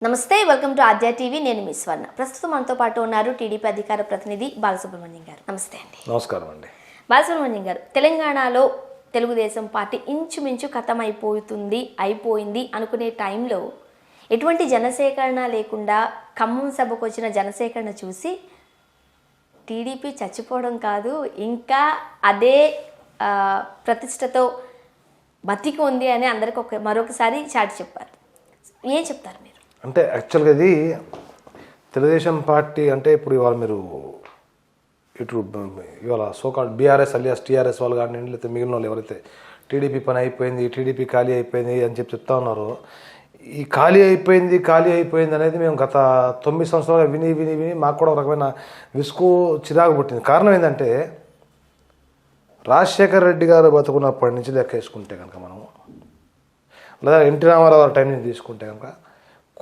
నమస్తే, welcome to Aadya TV. నేను మీ స్వర్ణ. ప్రస్తుతం మనతో పాటు ఉన్నారు టీడీపీ అధికార ప్రతినిధి బాలసుబ్రహ్మణ్యం గారు. నమస్తే అండి. నమస్కారం అండి. బాలసుబ్రహ్మణ్యం గారు, తెలంగాణలో తెలుగుదేశం పార్టీ ఇంచుమించు ఖతం అయిపోయింది అనుకునే టైంలో ఎటువంటి జనసేకరణ లేకుండా ఖమ్మం సభకు వచ్చిన జనసేకరణ చూసి టీడీపీ చచ్చిపోవడం కాదు, ఇంకా అదే ప్రతిష్టతో బతికి ఉంది అని అందరికి మరొకసారి చాటి చెప్పారు. ఏం చెప్తారు మీరు? అంటే యాక్చువల్గా ఇది తెలుగుదేశం పార్టీ అంటే ఇప్పుడు ఇవాళ మీరు ఇవాళ సోకాల్డ్ బీఆర్ఎస్ అలియాస్ టీఆర్ఎస్ వాళ్ళు కానీ లేకపోతే మిగిలిన వాళ్ళు ఎవరైతే టీడీపీ పని అయిపోయింది, టీడీపీ ఖాళీ అయిపోయింది అని చెప్తా ఉన్నారో, ఈ ఖాళీ అయిపోయింది అనేది మేము గత 9 సంవత్సరాలు విని మాకు కూడా ఒక రకమైన విసుగు చిరాకు పుట్టింది. కారణం ఏంటంటే రాజశేఖర్ రెడ్డి గారు బతుకున్నప్పటి నుంచి లెక్క వేసుకుంటే కనుక మనము, లేదా ఎన్టీ రామారావు గారి టైం నుంచి తీసుకుంటే కనుక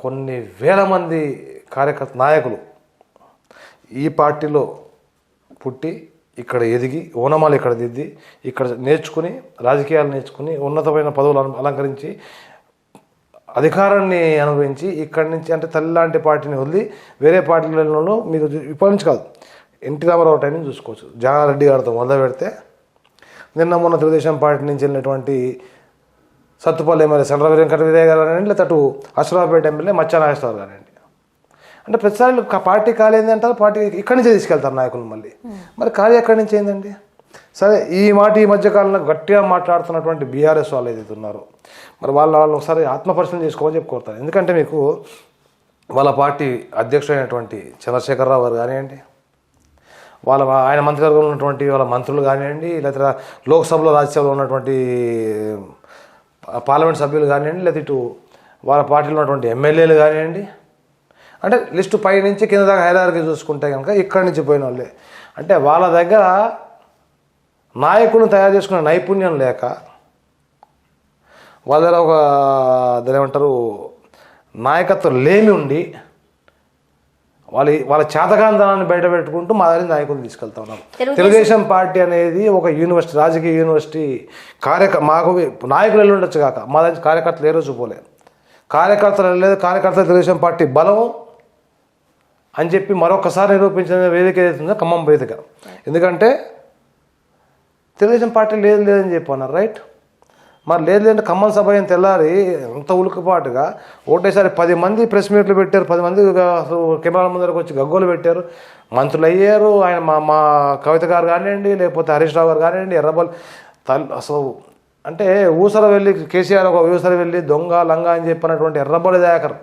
కొన్ని వేల మంది కార్యకర్త నాయకులు ఈ పార్టీలో పుట్టి ఇక్కడ ఎదిగి ఓనమాలు ఇక్కడ దిద్ది ఇక్కడ నేర్చుకుని రాజకీయాలు నేర్చుకుని ఉన్నతమైన పదవులు అలంకరించి అధికారాన్ని అనుభవించి ఇక్కడి నుంచి అంటే తల్లిలాంటి పార్టీని వదిలి వేరే పార్టీలలో మీకు ఇప్పటి నుంచి కాదు ఎన్టీ రామారావు టైం నుంచి చూసుకోవచ్చు. జానారెడ్డి గారితో మొదలు పెడితే నిన్న మొన్న తెలుగుదేశం పార్టీ నుంచి వెళ్ళినటువంటి సత్తుపల్లి ఎమ్మెల్యే చంద్రబాబు వెంకట విజయ్ గారు కానివ్వండి, లేకపోతే అటు అశ్వరావుపేట ఎమ్మెల్యే మచ్చా నాగేశ్వరరావు కానివ్వండి, అంటే ప్రతిసారి పార్టీ ఖాళీ ఏంది అంటారు, పార్టీ ఇక్కడి నుంచే తీసుకెళ్తారు నాయకులు. మరి ఖాళీ ఎక్కడి నుంచి అయిందండి? సరే, ఈ మధ్యకాలంలో గట్టిగా మాట్లాడుతున్నటువంటి బీఆర్ఎస్ వాళ్ళు ఏదైతే ఉన్నారో, మరి వాళ్ళు ఒకసారి ఆత్మపరిశీలన చేసుకోమని చెప్పి కోరుతారు. ఎందుకంటే మీకు వాళ్ళ పార్టీ అధ్యక్షుడైనటువంటి చంద్రశేఖరరావు గారు కానివ్వండి, ఆయన మంత్రివర్గంలో ఉన్నటువంటి వాళ్ళ మంత్రులు కానివ్వండి, లేకపోతే లోక్సభలో రాజ్యసభలో ఉన్నటువంటి పార్లమెంట్ సభ్యులు కానివ్వండి, లేదా ఇటు వాళ్ళ పార్టీలో ఉన్నటువంటి ఎమ్మెల్యేలు కానివ్వండి, అంటే లిస్టు పై నుంచి కింద దాకా హైరార్కీ చూసుకుంటే కనుక ఇక్కడి నుంచి పోయిన వాళ్ళే. అంటే వాళ్ళ దగ్గర నాయకులను తయారు చేసుకునే నైపుణ్యం లేక, వాళ్ళ దగ్గర దాని ఏమంటారు నాయకత్వం లేమి ఉండి వాళ్ళ చేతకాంతనాన్ని బయట పెట్టుకుంటూ మా దగ్గర నాయకులు తీసుకెళ్తా ఉన్నారు. తెలుగుదేశం పార్టీ అనేది ఒక యూనివర్సిటీ, రాజకీయ యూనివర్సిటీ. మాకు నాయకులు వెళ్ళి ఉండొచ్చు కాక మా దగ్గర కార్యకర్తలు ఏ రోజు పోలేదు. కార్యకర్తలు వెళ్ళలేదు. కార్యకర్తలు తెలుగుదేశం పార్టీ బలం అని చెప్పి మరొకసారి నిరూపించిన వేదిక ఏదైతుందో ఖమ్మం వేదిక. ఎందుకంటే తెలుగుదేశం పార్టీ లేదని చెప్పి అన్నారు, రైట్? మరి లేదంటే ఖమ్మం సభ అయిన తెల్లారి అంత ఉలుకుపాటుగా ఒకటేసారి 10 మంది ప్రెస్ మీట్లు పెట్టారు, 10 మంది కెమెరాల ముందరకు వచ్చి గగ్గోలు పెట్టారు, మంత్రులు అయ్యారు. ఆయన మా కవిత గారు కానివ్వండి, లేకపోతే హరీష్ రావు గారు కానివ్వండి, ఎర్రబల్ అసలు అంటే ఊసర వెళ్ళి కేసీఆర్ ఒక ఊసర వెళ్ళి దొంగ లంగా అని చెప్పినటువంటి ఎర్రబల్లి దయాకర్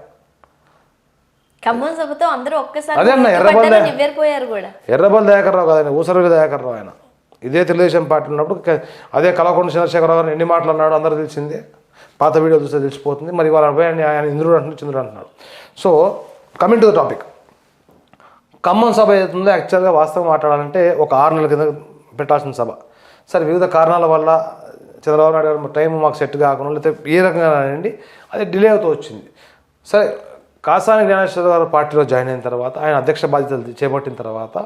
ఖమ్మం సభతో అందరూ ఒక్కసారి అదే అన్న ఎర్రబల్లి దయాకర్ రావు కాదండి, ఊసరవెల్లి దయాకర్ రావు. ఆయన ఇదే తెలుగుదేశం పార్టీ ఉన్నప్పుడు అదే కళాకొండ చంద్రశేఖరరావు గారు ఎన్ని మాటలు అన్నాడు అందరూ తెలిసిందే, పాత వీడియో చూస్తే తెలిసిపోతుంది. మరి వాళ్ళ ఆయన ఇంద్రుడు అంటున్నాడు, చంద్రుడు అంటున్నాడు. So coming to the topic, Khammam సభ అవుతుందో యాక్చువల్గా వాస్తవం మాట్లాడాలంటే ఒక 6 నెలల కింద పెట్టాల్సిన సభ. సరే, వివిధ కారణాల వల్ల చంద్రబాబు నాయుడు గారు టైం మాకు సెట్ కాకుండా లేకపోతే ఏ రకంగా అండి అది డిలే అవుతూ వచ్చింది. సరే, కాసాని జ్ఞానేశ్వర గారు పార్టీలో జాయిన్ అయిన తర్వాత, ఆయన అధ్యక్ష బాధ్యతలు చేపట్టిన తర్వాత,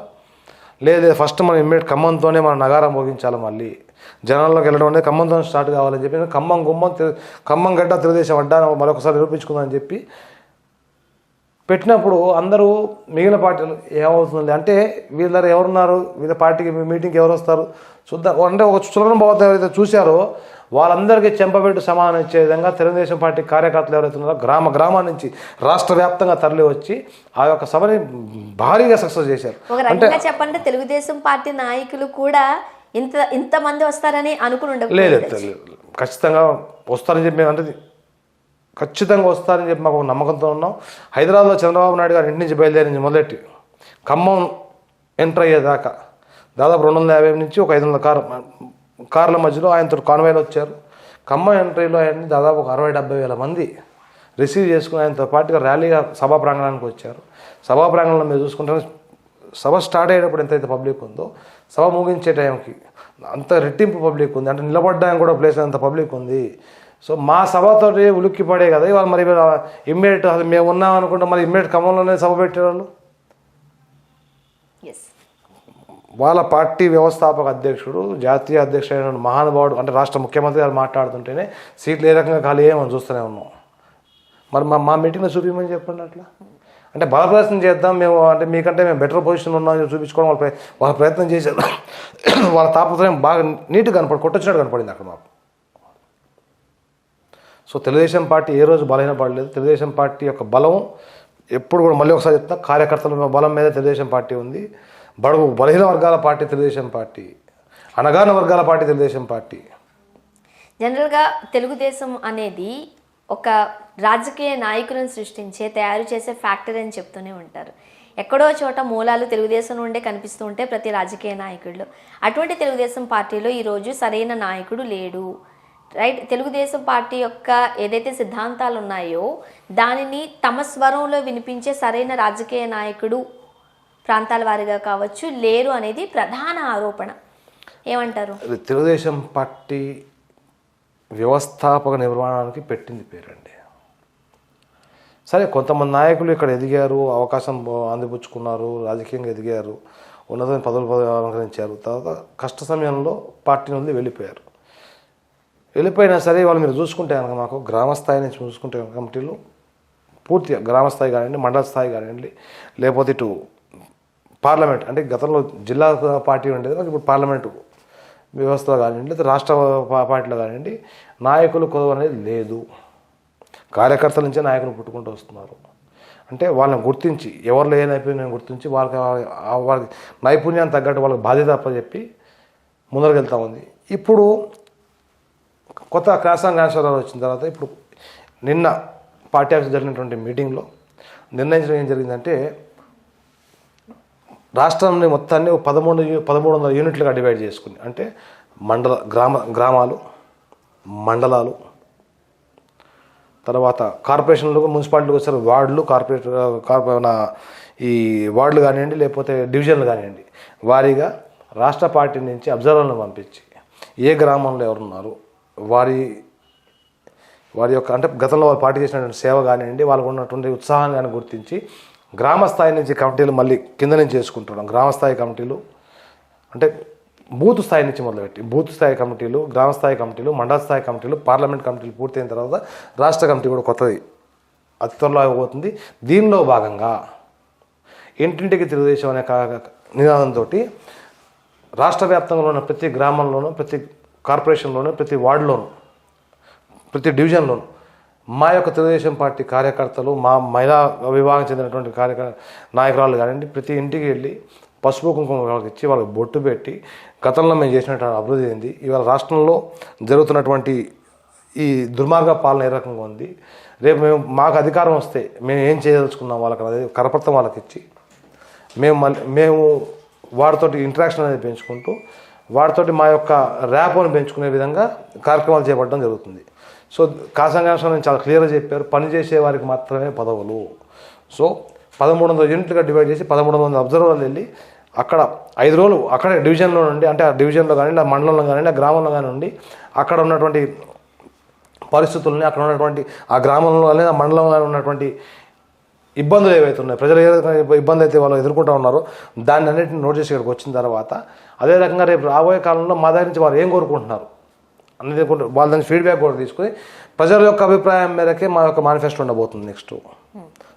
లేదు ఫస్ట్ మనం ఇమ్మీడియట్ ఖమ్మంతోనే మనం నగారం మోగించాలి, మళ్ళీ జనాల్లోకి వెళ్ళడం అనేది ఖమ్మంతో స్టార్ట్ కావాలని చెప్పి ఖమ్మం గడ్డ తెలుగుదేశం అడ్డా మరొకసారి నిరూపించుకుందామని చెప్పి పెట్టినప్పుడు అందరూ మిగిలిన పార్టీలు ఏమవుతుంది అంటే వీళ్ళ ఎవరున్నారు, వీళ్ళ పార్టీకి మీటింగ్కి ఎవరు వస్తారు చూద్దాం అంటే ఒక చులకన భావత ఎవరైతే చూశారో వాళ్ళందరికీ చెంపబెట్టు సమానం ఇచ్చే విధంగా తెలుగుదేశం పార్టీ కార్యకర్తలు ఎవరైతే ఉన్నారో గ్రామం నుంచి రాష్ట్ర వ్యాప్తంగా తరలి వచ్చి ఆ యొక్క సభని భారీగా సక్సెస్ చేశారు. అంటే చెప్పంటే తెలుగుదేశం పార్టీ నాయకులు కూడా ఇంతమంది వస్తారని అనుకుని లేదు, ఖచ్చితంగా వస్తారని చెప్పి అంటే ఖచ్చితంగా వస్తారని చెప్పి మాకు నమ్మకంతో ఉన్నాం. హైదరాబాద్లో చంద్రబాబు నాయుడు గారు ఇంటి నుంచి బయలుదేరి మొదలెట్టి ఖమ్మం ఎంటర్ అయ్యేదాకా దాదాపు 250 నుంచి ఒక 500 కార్ల మధ్యలో ఆయనతో కాన్వాయ్లో వచ్చారు. ఖమ్మం ఎంట్రీలో ఆయన దాదాపు ఒక 60-70 వేల మంది రిసీవ్ చేసుకుని ఆయనతో పాటుగా ర్యాలీగా సభా ప్రాంగణానికి వచ్చారు. సభా ప్రాంగణంలో మీరు చూసుకుంటే సభ స్టార్ట్ అయ్యేటప్పుడు ఎంతైతే పబ్లిక్ ఉందో సభ ముగించే టైంకి అంత రెట్టింపు పబ్లిక్ ఉంది. అంటే నిలబడ్డానికి కూడా ప్లేస్ అంత పబ్లిక్ ఉంది. సో మా సభతో ఉలిక్కి పడే కదా ఇవాళ. మరి ఇమ్మీడియట్ అసలు మేము ఉన్నాం అనుకుంటే మరి ఇమ్మీడియట్ ఖమ్మంలోనే సభ పెట్టేవాళ్ళు. వాళ్ళ పార్టీ వ్యవస్థాపక అధ్యక్షుడు, జాతీయ అధ్యక్షుడైన మహానుభావుడు అంటే రాష్ట్ర ముఖ్యమంత్రి గారు మాట్లాడుతుంటేనే సీట్లు ఏ రకంగా ఖాళీ మనం చూస్తూనే ఉన్నాం. మరి మా మీటింగ్లో చూపించమని చెప్పండి అట్లా. అంటే బలప్రదర్శన చేద్దాం మేము, అంటే మీకంటే మేము బెటర్ పొజిషన్లో ఉన్నామని చూపించుకోవడం వాళ్ళ ప్రయత్నం చేశారు. వాళ్ళ తాపత్రయం బాగా నీట్గా కొట్టొచ్చినట్టు కనపడింది అక్కడ మాకు. సో తెలుగుదేశం పార్టీ ఏ రోజు బలహీనపడలేదు. తెలుగుదేశం పార్టీ యొక్క బలం ఎప్పుడు కూడా, మళ్ళీ ఒకసారి చెప్తున్నా, కార్యకర్తల బలం మీద తెలుగుదేశం పార్టీ ఉంది. బలహీన వర్గాల పార్టీ తెలుగుదేశం పార్టీ, అణగారిన వర్గాల పార్టీ తెలుగుదేశం పార్టీ. జనరల్గా తెలుగుదేశం అనేది ఒక రాజకీయ నాయకులను సృష్టించే, తయారు చేసే ఫ్యాక్టరీ అని చెప్తూనే ఉంటారు. ఎక్కడో చోట మూలాలు తెలుగుదేశం నుండే కనిపిస్తూ ఉంటే ప్రతి రాజకీయ నాయకుడిలో. అటువంటి తెలుగుదేశం పార్టీలో ఈరోజు సరైన నాయకుడు లేడు, రైట్? తెలుగుదేశం పార్టీ యొక్క ఏదైతే సిద్ధాంతాలు ఉన్నాయో దానిని తమ స్వరంలో వినిపించే సరైన రాజకీయ నాయకుడు ప్రాంతాల వారిగా కావచ్చు లేరు అనేది ప్రధాన ఆరోపణ. ఏమంటారు? తెలుగుదేశం పార్టీ వ్యవస్థాపక నిర్మాణానికి పెట్టింది పేరండి. సరే, కొంతమంది నాయకులు ఇక్కడ ఎదిగారు, అవకాశం అందిపుచ్చుకున్నారు, రాజకీయంగా ఎదిగారు, ఉన్నతమైన పదవులు అలంకరించారు. తర్వాత కష్ట సమయంలో పార్టీ నుండి వెళ్ళిపోయారు. వెళ్ళిపోయినా సరే వాళ్ళు మీరు చూసుకుంటే కనుక, మాకు గ్రామ స్థాయి నుంచి చూసుకుంటే కమిటీలు పూర్తిగా గ్రామ స్థాయి కానివ్వండి, మండల స్థాయి కానివ్వండి, లేకపోతే ఇటు పార్లమెంట్, అంటే గతంలో జిల్లా పార్టీ ఉండేది, ఇప్పుడు పార్లమెంటు వ్యవస్థలో కానివ్వండి, లేదా రాష్ట్ర పార్టీలో కానివ్వండి, నాయకులు కొదవ అనేది లేదు. కార్యకర్తల నుంచే నాయకులు పుట్టుకుంటూ వస్తున్నారు. అంటే వాళ్ళని గుర్తించి, ఎవరిలో ఏ నైపుణ్యాన్ని గుర్తించి వాళ్ళకి నైపుణ్యాన్ని తగ్గట్టు వాళ్ళకి బాధ్యత అప్పచెప్పి ముందరకు వెళ్తూ ఉంది. ఇప్పుడు కొత్త కాసాంగాశ్వరరావు వచ్చిన తర్వాత, ఇప్పుడు నిన్న పార్టీ ఆఫీస్ జరిగినటువంటి మీటింగ్లో నిర్ణయించడం ఏం జరిగిందంటే, రాష్ట్రాన్ని మొత్తాన్ని 1300 యూనిట్లుగా డివైడ్ చేసుకుని, అంటే గ్రామాలు, మండలాలు, తర్వాత కార్పొరేషన్లు, మున్సిపాలిటీలు వచ్చారు, వార్డులు, ఈ వార్డులు కానివ్వండి, లేకపోతే డివిజన్లు కానివ్వండి, వారీగా రాష్ట్ర పార్టీ నుంచి అబ్జర్వర్లను పంపించి ఏ గ్రామంలో ఎవరున్నారు, వారి యొక్క, అంటే గతంలో వాళ్ళు పార్టీ చేసినటువంటి సేవ కానివ్వండి, వాళ్ళకు ఉన్నటువంటి ఉత్సాహాన్ని కానీ గుర్తించి గ్రామ స్థాయి నుంచి కమిటీలు మళ్ళీ కింద నుంచి చేసుకుంటున్నాం. గ్రామ స్థాయి కమిటీలు అంటే బూత్ స్థాయి నుంచి మొదలుపెట్టి బూత్ స్థాయి కమిటీలు, గ్రామ స్థాయి కమిటీలు, మండల స్థాయి కమిటీలు, పార్లమెంట్ కమిటీలు పూర్తయిన తర్వాత రాష్ట్ర కమిటీ కూడా కొత్తది అతి త్వరలో అయిపోతుంది. దీనిలో భాగంగా ఇంటింటికి తెలుగుదేశం అనే నినాదంతో రాష్ట్ర వ్యాప్తంగా ఉన్న ప్రతి గ్రామంలోనూ, ప్రతి కార్పొరేషన్లోనూ, ప్రతి వార్డులోనూ, ప్రతి డివిజన్లోనూ మా యొక్క తెలుగుదేశం పార్టీ కార్యకర్తలు, మా మహిళా విభాగం చెందినటువంటి నాయకురాలు కానివ్వండి, ప్రతి ఇంటికి వెళ్ళి పసుపు కుంకుమ వాళ్ళకి ఇచ్చి వాళ్ళకి బొట్టు పెట్టి గతంలో మేము చేసినటువంటి అభివృద్ధి ఏంది, ఇవాళ రాష్ట్రంలో జరుగుతున్నటువంటి ఈ దుర్మార్గ పాలన ఏ రకంగా ఉంది, రేపు మాకు అధికారం వస్తే మేము ఏం చేయదలుచుకున్నాం వాళ్ళకి అనేది కరపత్రం వాళ్ళకి ఇచ్చి మేము వారితోటి ఇంటరాక్షన్ అనేది పెంచుకుంటూ వాటితోటి మా యొక్క ర్యాపోని పెంచుకునే విధంగా కార్యక్రమాలు చేపట్టడం జరుగుతుంది. సో కాసాంగాంశం నేను చాలా క్లియర్గా చెప్పారు, పనిచేసే వారికి మాత్రమే పదవులు. సో 1300 యూనిట్లుగా డివైడ్ చేసి 1300 అబ్జర్వర్లు వెళ్ళి అక్కడ 5 రోజులు అక్కడే డివిజన్లో నుండి, అంటే ఆ డివిజన్లో కానివ్వండి, ఆ మండలంలో కానివ్వండి, ఆ గ్రామంలో కానివ్వండి, అక్కడ ఉన్నటువంటి పరిస్థితులని, అక్కడ ఉన్నటువంటి ఆ గ్రామంలో ఆ మండలంలో ఉన్నటువంటి ఇబ్బందులు ఏవైతే ఉన్నాయో, ప్రజలు ఏ ఇబ్బంది అయితే వాళ్ళు ఎదుర్కొంటూ ఉన్నారో దాన్ని అన్నింటిని నోట్ చేసి ఇక్కడికి వచ్చిన తర్వాత, అదే రకంగా రేపు రాబోయే కాలంలో మా దగ్గర నుంచి వారు ఏం కోరుకుంటున్నారు అనేది వాళ్ళ దాని ఫీడ్బ్యాక్ కూడా తీసుకుని ప్రజల యొక్క అభిప్రాయం మేరకే మా యొక్క మేనిఫెస్టో ఉండబోతుంది నెక్స్ట్.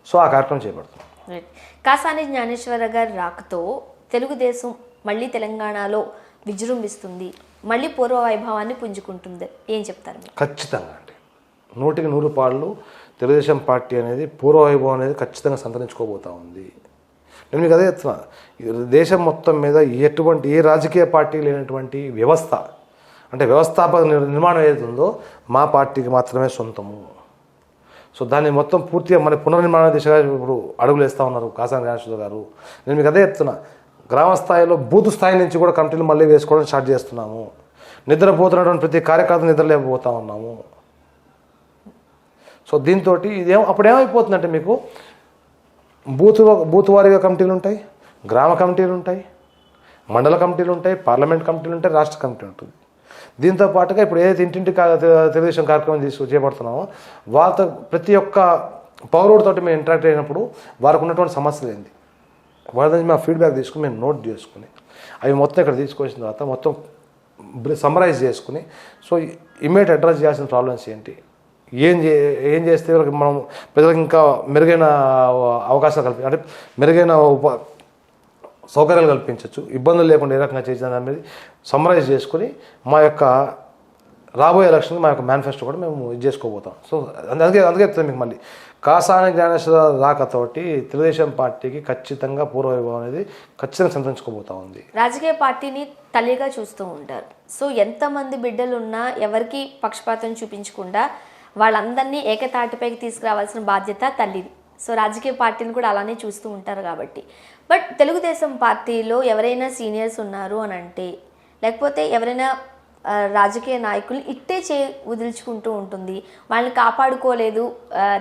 సో ఆ కార్యక్రమం చేపడుతుంది. కాసాని జ్ఞానేశ్వర గారి రాకతో తెలుగుదేశం మళ్ళీ తెలంగాణలో విజృంభిస్తుంది, మళ్ళీ పూర్వ వైభవాన్ని పుంజుకుంటుంది, ఏం చెప్తారు? ఖచ్చితంగా అండి, 100కి 100 పాళ్ళు తెలుగుదేశం పార్టీ అనేది పూర్వ వైభవం అనేది ఖచ్చితంగా సంతరించుకోబోతూ ఉంది. నేను మీకు అదే చెప్తున్నా, దేశం మొత్తం మీద ఎటువంటి ఏ రాజకీయ పార్టీ లేనటువంటి వ్యవస్థ, అంటే వ్యవస్థాపక నిర్మాణం ఏదైతే ఉందో మా పార్టీకి మాత్రమే సొంతము. సో దాన్ని మొత్తం పూర్తిగా మన పునర్నిర్మాణ దిశగా ఇప్పుడు అడుగులు వేస్తూ ఉన్నారు కాసాని జ్ఞానేశ్వర గారు. నేను మీకు అదే చెప్తున్నా, గ్రామ స్థాయిలో బూత్ స్థాయి నుంచి కూడా కమిటీలు మళ్ళీ వేసుకోవడం స్టార్ట్ చేస్తున్నాము. నిద్రపోతున్నటువంటి ప్రతి కార్యకర్త నిద్రలేకపోతూ ఉన్నాము. సో దీంతో అప్పుడు ఏమైపోతుందంటే, మీకు బూత్ వారీగా కమిటీలు ఉంటాయి, గ్రామ కమిటీలు ఉంటాయి, మండల కమిటీలు ఉంటాయి, పార్లమెంట్ కమిటీలు ఉంటాయి, రాష్ట్ర కమిటీ ఉంటుంది. దీంతో పాటుగా ఇప్పుడు ఏదైతే ఇంటింటి తెలుగుదేశం కార్యక్రమం చేపడుతున్నామో వాళ్ళతో ప్రతి ఒక్క పౌరుడితో మేము ఇంటరాక్ట్ అయినప్పుడు వారికి ఉన్నటువంటి సమస్యలు ఏంటి, వాళ్ళ నుంచి మేము ఫీడ్బ్యాక్ తీసుకుని మేము నోట్ చేసుకుని అవి మొత్తం ఇక్కడ తీసుకొచ్చిన తర్వాత మొత్తం సమ్మరైజ్ చేసుకుని, సో ఇమ్మీడియట్ అడ్రస్ చేయాల్సిన ప్రాబ్లమ్స్ ఏంటి, ఏం చేస్తే వీళ్ళకి మనం ప్రజలకు ఇంకా మెరుగైన అవకాశాలు అంటే మెరుగైన సౌకర్యాలు కల్పించవచ్చు, ఇబ్బందులు లేకుండా ఏ రకంగా చేసిన అనేది సమ్మరైజ్ చేసుకుని మా యొక్క రాబోయే ఎలక్షన్ మా యొక్క మేనిఫెస్టో కూడా మేము ఇది చేసుకోబోతాం. సో అందుకే చెప్తాను మీకు, మళ్ళీ కాసాని జ్ఞానేశ్వర రాకతోటి తెలుగుదేశం పార్టీకి ఖచ్చితంగా పూర్వవైభవం అనేది ఖచ్చితంగా సంతరించుకోబోతా ఉంది. రాజకీయ పార్టీని తల్లిగా చూస్తూ ఉంటారు. సో ఎంతమంది బిడ్డలు ఉన్నా ఎవరికి పక్షపాతం చూపించకుండా వాళ్ళందరినీ ఏకతాటిపైకి తీసుకురావాల్సిన బాధ్యత తల్లిది. సో రాజకీయ పార్టీని కూడా అలానే చూస్తూ ఉంటారు కాబట్టి. బట్ తెలుగుదేశం పార్టీలో ఎవరైనా సీనియర్స్ ఉన్నారు అని అంటే, లేకపోతే ఎవరైనా రాజకీయ నాయకులు ఇట్టే వదిల్చుకుంటూ ఉంటుంది, వాళ్ళని కాపాడుకోలేదు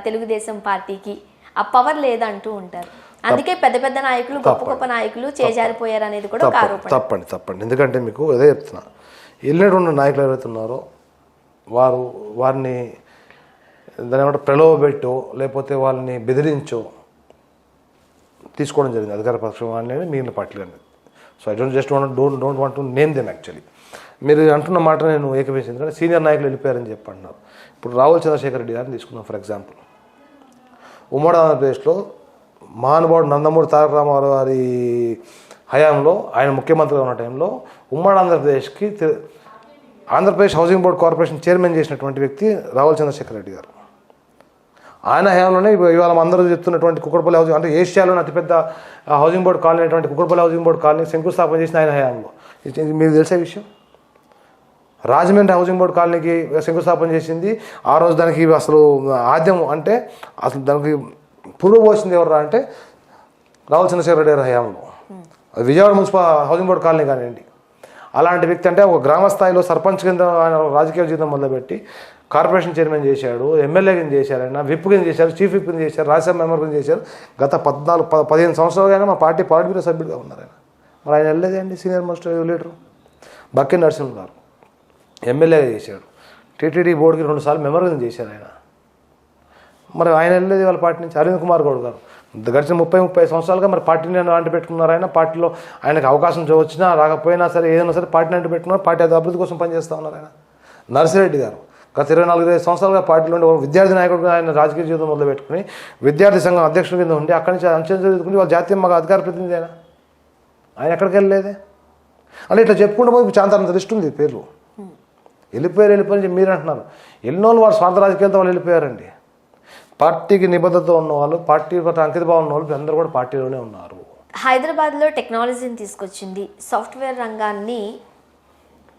తెలుగుదేశం పార్టీకి, ఆ పవర్ లేదంటూ ఉంటారు. అందుకే పెద్ద పెద్ద నాయకులు, గొప్ప గొప్ప నాయకులు చేజారిపోయారు అనేది కూడా ఒక ఆరోపణ. తప్పండి. ఎందుకంటే మీకు అదే చెప్తున్నా, వెళ్ళినటువంటి నాయకులు ఎవరైతే ఉన్నారో వారిని దాని ఏమంటే ప్రలోభపెట్టో లేకపోతే వాళ్ళని బెదిరించో తీసుకోవడం జరిగింది అధికార పక్షం అనేది మిగిలిన పార్టీలు అనేది. So I don't want to name them. Actually మీరు అంటున్న మాట నేను ఏకవేసింది, ఎందుకంటే సీనియర్ నాయకులు వెళ్ళిపోయారని చెప్పి అంటున్నారు. ఇప్పుడు రావుల చంద్రశేఖర్ రెడ్డి గారిని తీసుకున్నాం ఫర్ ఎగ్జాంపుల్. ఉమ్మడి ఆంధ్రప్రదేశ్లో మహానుభావుడు నందమూరి తారక రామారావు గారి హయాంలో, ఆయన ముఖ్యమంత్రిగా ఉన్న టైంలో ఉమ్మడి ఆంధ్రప్రదేశ్కి Andhra Pradesh housing board corporation chairman చేసినటువంటి వ్యక్తి రావుల చంద్రశేఖర్ రెడ్డి గారు. ఆయన హయాంలోనే ఇవాళ అందరూ చెప్తున్నటువంటి కుక్కడపల్లి హౌసింగ్, అంటే ఏషియాలోని అతిపెద్ద హౌసింగ్ బోర్డు కాలనీ అయినటువంటి కుక్కడపల్లి హౌసింగ్ బోర్డు కాలనీ శంకుస్థాపన చేసిన ఆయన హయాంలో. ఇది మీకు తెలిసే విషయం. రాజమండ్రి హౌసింగ్ బోర్డు కాలనీకి శంకుస్థాపన చేసింది. ఆ రోజు దానికి అసలు ఆద్యం అంటే అసలు దానికి పురుగు పోసింది ఎవరు అంటే రావుల చంద్రశేఖర్ రెడ్డి గారి హయాంలో. Vijayawada municipal housing board colony కానివ్వండి. అలాంటి వ్యక్తి అంటే ఒక గ్రామ స్థాయిలో సర్పంచ్ కింద ఆయన రాజకీయ జీవితం మొదలుపెట్టి కార్పొరేషన్ చైర్మన్ చేశాడు, ఎమ్మెల్యే కింద చేశారు, ఆయన విప్ కింద చేశారు, చీఫ్ విప్ కింద చేశారు, రాజ్యసభ మెంబర్ కింద చేశారు. గత 15 సంవత్సరాలుగా మా పార్టీ పాలిట్ బ్యూరో సభ్యుడిగా ఉన్నారు ఆయన. మరి ఆయన వెళ్ళలేదండి సీనియర్ మోస్ట్ లీడరు. బక్కి నరసింహ గారు ఎమ్మెల్యేగా చేశాడు, టీటీడీ బోర్డుకి 2 సార్లు మెంబర్ కింద చేశారు ఆయన. మరి ఆయన వెళ్ళలేదు వాళ్ళ పార్టీ నుంచి. అరవింద్ కుమార్ గౌడ్ గారు గడిచిన 30 సంవత్సరాలుగా మరి పార్టీని అంటు పెట్టుకున్నారు. ఆయన పార్టీలో ఆయనకు అవకాశం వచ్చినా రాకపోయినా సరే ఏదైనా సరే పార్టీని అంటు పెట్టుకున్నారు, పార్టీ అభివృద్ధి కోసం పనిచేస్తూ ఉన్నారు ఆయన. నర్సిరెడ్డి గారు గత 24-25 సంవత్సరాలుగా పార్టీలో ఉండి విద్యార్థి నాయకుడుగా ఆయన రాజకీయ జీవితం మొదలు పెట్టుకుని విద్యార్థి సంఘం అధ్యక్షుడి కింద ఉండి అక్కడి నుంచి అంచెలు చదువుకుని వాళ్ళ జాతీయ మగ అధికార ప్రతినిధి ఆయన ఎక్కడికి వెళ్ళలేదే. అంటే ఇట్లా చెప్పుకుంటే పోయి చాంతానంత లిస్ట్ ఉంది పేర్లు. వెళ్ళిపోయారు మీరు అంటున్నారు. ఎన్నో వాళ్ళు స్వార్థ రాజకీయాలతో వాళ్ళు వెళ్ళిపోయారండి. పార్టీకి నిబద్ధత ఉన్నవాళ్ళు, పార్టీ పట్ల అంకితభావం ఉన్న వాళ్ళు అందరూ కూడా పార్టీలోనే ఉన్నారు. హైదరాబాద్లో టెక్నాలజీని తీసుకొచ్చింది, సాఫ్ట్వేర్ రంగాన్ని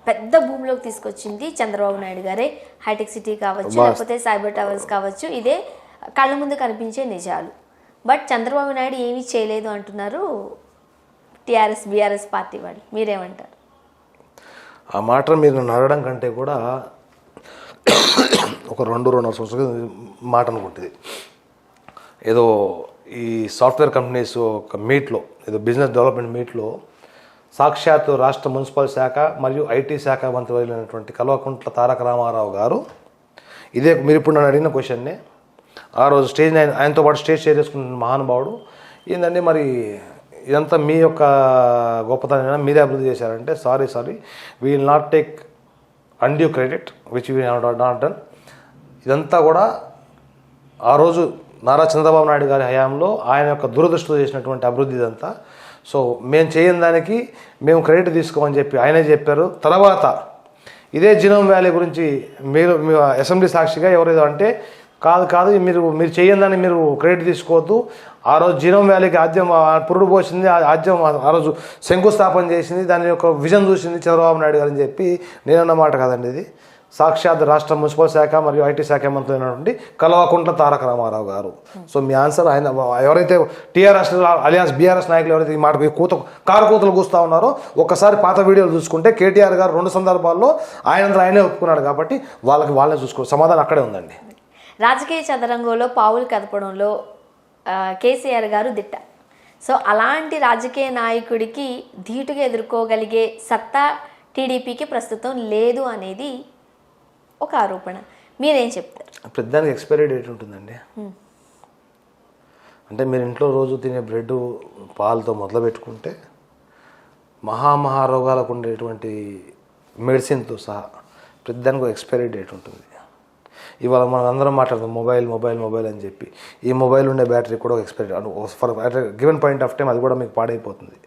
పెద్ద భూమిలోకి తీసుకొచ్చింది చంద్రబాబు నాయుడు గారే. హైటెక్ సిటీ కావచ్చు, లేకపోతే సైబర్ టవర్స్ కావచ్చు, ఇదే కళ్ళ ముందు కనిపించే నిజాలు. బట్ చంద్రబాబు నాయుడు ఏమీ చేయలేదు అంటున్నారు టీఆర్ఎస్ బీఆర్ఎస్ పార్టీ వాళ్ళు. మీరేమంటారు? ఆ మాట మీరు నన్ను అడగడం కంటే కూడా ఒక 2-2.5 సంవత్సరాల మాట అనుకుంటుంది. ఏదో ఈ సాఫ్ట్వేర్ కంపెనీస్ ఒక మీట్లో, ఏదో బిజినెస్ డెవలప్మెంట్ మీట్లో సాక్షాత్తు రాష్ట్ర మున్సిపల్ శాఖ మరియు ఐటీ శాఖ మంత్రివర్యులైనటువంటి కల్వకుంట్ల తారక రామారావు గారు ఇదే మీరు ఇప్పుడు నన్ను అడిగిన క్వశ్చన్నే ఆ రోజు ఆయనతో పాటు స్టేజ్ షేర్ చేసుకున్న మహానుభావుడు ఏంటంటే, మరి ఇదంతా మీ యొక్క గొప్పతనమైనా మీరే అభివృద్ధి చేశారంటే, sorry we will not take undue credit which we have not done. ఇదంతా కూడా ఆ రోజు నారా చంద్రబాబు నాయుడు గారి హయాంలో ఆయన యొక్క దురదృష్టితో చేసినటువంటి అభివృద్ధి ఇదంతా. సో మేము చేయని దానికి మేము క్రెడిట్ తీసుకోమని చెప్పి ఆయనే చెప్పారు. తర్వాత ఇదే జినోమ్ వ్యాలీ గురించి మీరు అసెంబ్లీ సాక్షిగా ఎవరేదో అంటే కాదు మీరు చేయని దాన్ని మీరు క్రెడిట్ తీసుకోవద్దు. ఆ రోజు జినోమ్ వ్యాలీకి ఆద్యం పురుడు పోసింది, ఆద్యం ఆ రోజు శంకుస్థాపన చేసింది, దాని యొక్క విజన్ చూసింది చంద్రబాబు నాయుడు గారు అని చెప్పి నేనన్నమాట కాదండి. ఇది సాక్షాత్ రాష్ట్ర మున్సిపల్ శాఖ మరియు ఐటీ శాఖ మంత్రి అయినటువంటి కల్వకుంట్ల తారక రామారావు గారు. సో మీ ఆన్సర్ ఆయన ఎవరైతే టీఆర్ఎస్ అలియాన్స్ బీఆర్ఎస్ నాయకులు ఎవరైతే ఈ మాట కారు కూతలు కూస్తూ ఉన్నారో ఒక్కసారి పాత వీడియోలు చూసుకుంటే కేటీఆర్ గారు 2 సందర్భాల్లో ఆయనే ఒప్పుకున్నాడు కాబట్టి వాళ్ళనే చూసుకో సమాధానం అక్కడే ఉందండి. రాజకీయ చదరంగంలో పావులు కదపడంలో కేసీఆర్ గారు దిట్ట. సో అలాంటి రాజకీయ నాయకుడికి ధీటుగా ఎదుర్కోగలిగే సత్తా టీడీపీకి ప్రస్తుతం లేదు అనేది ఒక ఆరోపణ. మీరేం చెప్తారు? ప్రతిదానికి ఎక్స్పైరీ డేట్ ఉంటుందండి. అంటే మీరు ఇంట్లో రోజు తినే బ్రెడ్ పాలతో మొదలు పెట్టుకుంటే మహారోగాలకు ఉండేటువంటి మెడిసిన్తో సహా ప్రతిదానికి ఎక్స్పైరీ డేట్ ఉంటుంది. ఇవాళ మనం అందరం మాట్లాడతాం మొబైల్ అని చెప్పి. ఈ మొబైల్ ఉండే బ్యాటరీ కూడా expiry for given point of time అది కూడా మీకు పాడైపోతుంది.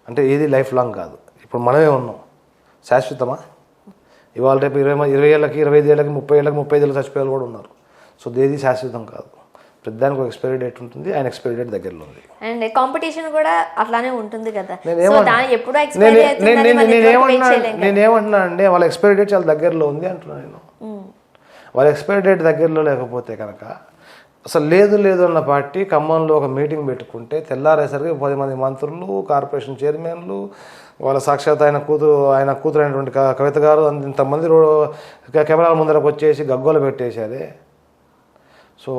అంటే ఏది లైఫ్ లాంగ్ కాదు. ఇప్పుడు మనమే ఉన్నాం, శాశ్వతమా? ఇవాళ రేపు 20 ఏళ్ళకి 25 ఏళ్ళకి 30 ఏళ్ళకి 35 ఏళ్ళకి చచ్చిపోయేవాళ్ళు కూడా ఉన్నారు. సో ఏది శాశ్వతం కాదు. ప్రతిదానికి ఒక ఎక్స్పైరీ డేట్ ఉంటుంది. ఆయన ఎక్స్పైరీ డేట్ దగ్గరలో ఉంది. అండ్ కాంపిటీషన్ కూడా అట్లానే ఉంటుంది కదా. నేనేమంటున్నా అండి, వాళ్ళ ఎక్స్పైరీ డేట్ చాలా దగ్గరలో ఉంది అంటున్నాను నేను. వాళ్ళ ఎక్స్పైరీ డేట్ దగ్గరలో లేకపోతే కనుక అసలు లేదు అన్న పార్టీ ఖమ్మంలో ఒక మీటింగ్ పెట్టుకుంటే తెల్లారేసరికి 10 మంది మంత్రులు, కార్పొరేషన్ చైర్మన్లు, వాళ్ళ సాక్షాత్ ఆయన కూతురు అయినటువంటి కవిత గారు ఇంతమంది కెమెరాల ముందరకు వచ్చేసి గగ్గోలు పెట్టేశారే. సో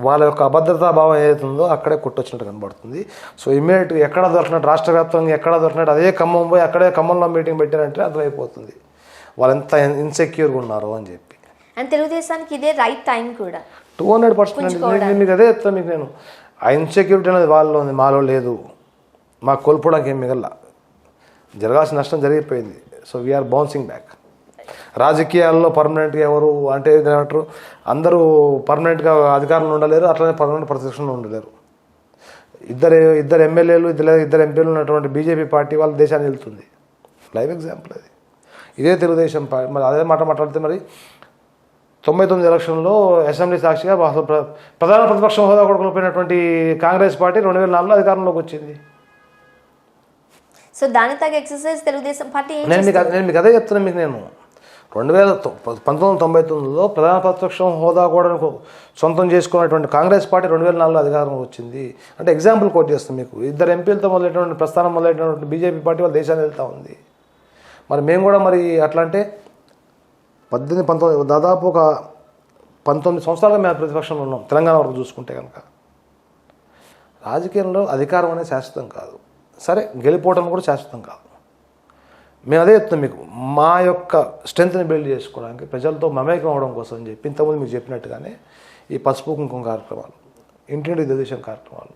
వాళ్ళ యొక్క అభద్రతా భావం ఏదైతుందో అక్కడే కొట్టొచ్చినట్టు కనబడుతుంది. సో ఇమ్మీడియట్గా ఎక్కడ దొరికినట్టు, రాష్ట్ర వ్యాప్తంగా ఎక్కడ దొరికినట్టు అదే ఖమ్మం పోయి అక్కడే ఖమ్మంలో మీటింగ్ పెట్టారంటే అర్థమైపోతుంది వాళ్ళు ఎంత ఇన్సెక్యూర్గా ఉన్నారు అని చెప్పి. అండ్ తెలుగుదేశానికి ఇదే రైట్ టైం కూడా 200%. మీకు అదే చెప్తాను మీకు నేను. ఆ ఇన్సెక్యూరిటీ అనేది వాళ్ళలో ఉంది, మాలో లేదు. మాకు కోల్పోవడానికి ఏం మిగల, జరగాల్సిన నష్టం జరిగిపోయింది. So we are bouncing back. రాజకీయాల్లో పర్మనెంట్గా ఎవరు అంటే ఏమంటారు, అందరూ పర్మనెంట్గా అధికారంలో ఉండలేరు, అట్లనే పర్మనెంట్ ప్రతిపక్షంలో ఉండలేరు. ఇద్దరు ఎమ్మెల్యేలు ఇద్దరు ఎంపీలు ఉన్నటువంటి బీజేపీ పార్టీ వాళ్ళ దేశాన్ని వెళ్తుంది. లైవ్ ఎగ్జాంపుల్ అది. ఇదే తెలుగుదేశం పార్టీ మరి అదే మాట మాట్లాడితే మరి 99 ఎలక్షన్లో అసెంబ్లీ సాక్షిగా ప్రధాన ప్రతిపక్షం హోదా కొడుకుపోయినటువంటి కాంగ్రెస్ పార్టీ 2004లో అధికారంలోకి వచ్చింది. సో దాని తగ్గ ఎక్సర్సైజ్ తెలుగుదేశం పార్టీ నేను మీకు అదే చెప్తున్నాను. మీకు నేను 1999లో ప్రధాన ప్రతిపక్షం హోదా కూడా సొంతం చేసుకున్నటువంటి కాంగ్రెస్ పార్టీ 2004లో అధికారంలో వచ్చింది. అంటే ఎగ్జాంపుల్ కోట్ చేస్తాను మీకు. ఇద్దరు ఎంపీలతో మొదలైనటువంటి ప్రస్థానం మొదలైనటువంటి బీజేపీ పార్టీ వాళ్ళ దేశాన్ని వెళ్తూ ఉంది. మరి మేము కూడా మరి అట్లా అంటే 19 దాదాపు ఒక 19 సంవత్సరాలుగా మేము ప్రతిపక్షంలో ఉన్నాం. తెలంగాణ వరకు చూసుకుంటే కనుక రాజకీయంలో అధికారం అనేది శాశ్వతం కాదు. సరే, గెలిపోవడం కూడా శాశ్వతం కాదు. మేము అదే చెప్తాం మీకు. మా యొక్క స్ట్రెంత్ని బిల్డ్ చేసుకోవడానికి, ప్రజలతో మమేకం అవ్వడం కోసం అని చెప్పి ఇంతకుముందు మీకు చెప్పినట్టుగానే ఈ పసుపు కుంకుమ కార్యక్రమాలు, ఇంటింటి తెలుగుదేశం కార్యక్రమాలు,